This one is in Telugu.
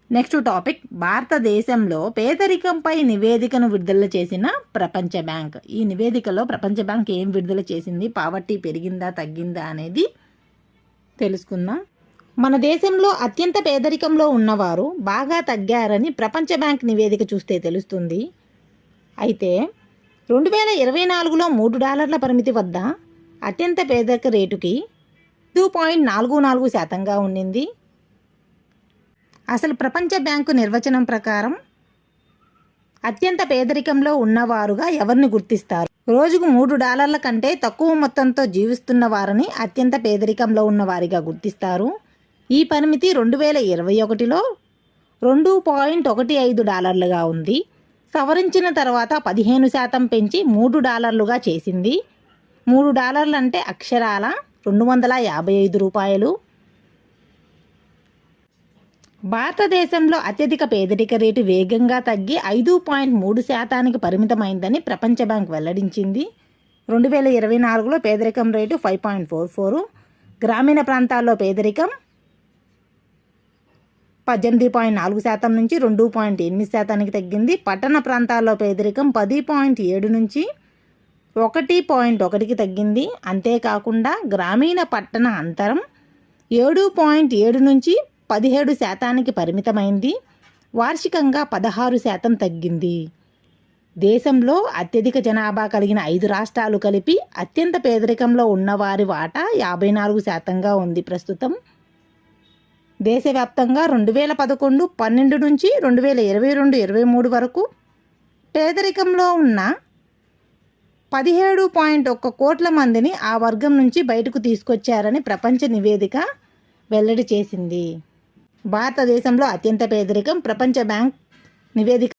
నెక్స్ట్ టాపిక్, భారతదేశంలో పేదరికంపై నివేదికను విడుదల చేసిన ప్రపంచ బ్యాంక్. ఈ నివేదికలో ప్రపంచ బ్యాంక్ ఏం విడుదల చేసింది, పావర్టీ పెరిగిందా తగ్గిందా అనేది తెలుసుకుందాం. మన దేశంలో అత్యంత పేదరికంలో ఉన్నవారు బాగా తగ్గారని ప్రపంచ బ్యాంక్ నివేదిక చూస్తే తెలుస్తుంది. అయితే 2024లో $3 పరిమితి వద్ద అత్యంత పేదరిక రేటుకి 2.44% ఉండింది. అసలు ప్రపంచ బ్యాంకు నిర్వచనం ప్రకారం అత్యంత పేదరికంలో ఉన్నవారుగా ఎవరిని గుర్తిస్తారు? రోజుకు $3 కంటే తక్కువ మొత్తంతో జీవిస్తున్న వారిని అత్యంత పేదరికంలో ఉన్నవారిగా గుర్తిస్తారు. ఈ పరిమితి 2021లో $2.15గా ఉంది. సవరించిన తర్వాత 15% పెంచి $3గా చేసింది. $3 అంటే అక్షరాల $255. భారతదేశంలో అత్యధిక పేదరిక రేటు వేగంగా తగ్గి 5.3% పరిమితమైందని ప్రపంచ బ్యాంక్ వెల్లడించింది. 2024లో పేదరికం రేటు 5.44. గ్రామీణ ప్రాంతాల్లో పేదరికం 18.4% నుంచి 2.8% తగ్గింది. పట్టణ ప్రాంతాల్లో పేదరికం 10.7 నుంచి 1.1కి తగ్గింది. అంతేకాకుండా గ్రామీణ పట్టణ అంతరం 7.7 నుంచి 17% పరిమితమైంది. వార్షికంగా 16% తగ్గింది. దేశంలో అత్యధిక జనాభా కలిగిన 5 రాష్ట్రాలు కలిపి అత్యంత పేదరికంలో ఉన్నవారి వాటా 54%గా ఉంది ప్రస్తుతం. దేశవ్యాప్తంగా 2011-12 నుంచి 2022-23 వరకు పేదరికంలో ఉన్న 17.1 కోట్ల మందిని ఆ వర్గం నుంచి బయటకు తీసుకొచ్చారని ప్రపంచ నివేదిక వెల్లడి చేసింది. భారతదేశంలో అత్యంత పేదరికం ప్రపంచ బ్యాంక్ నివేదిక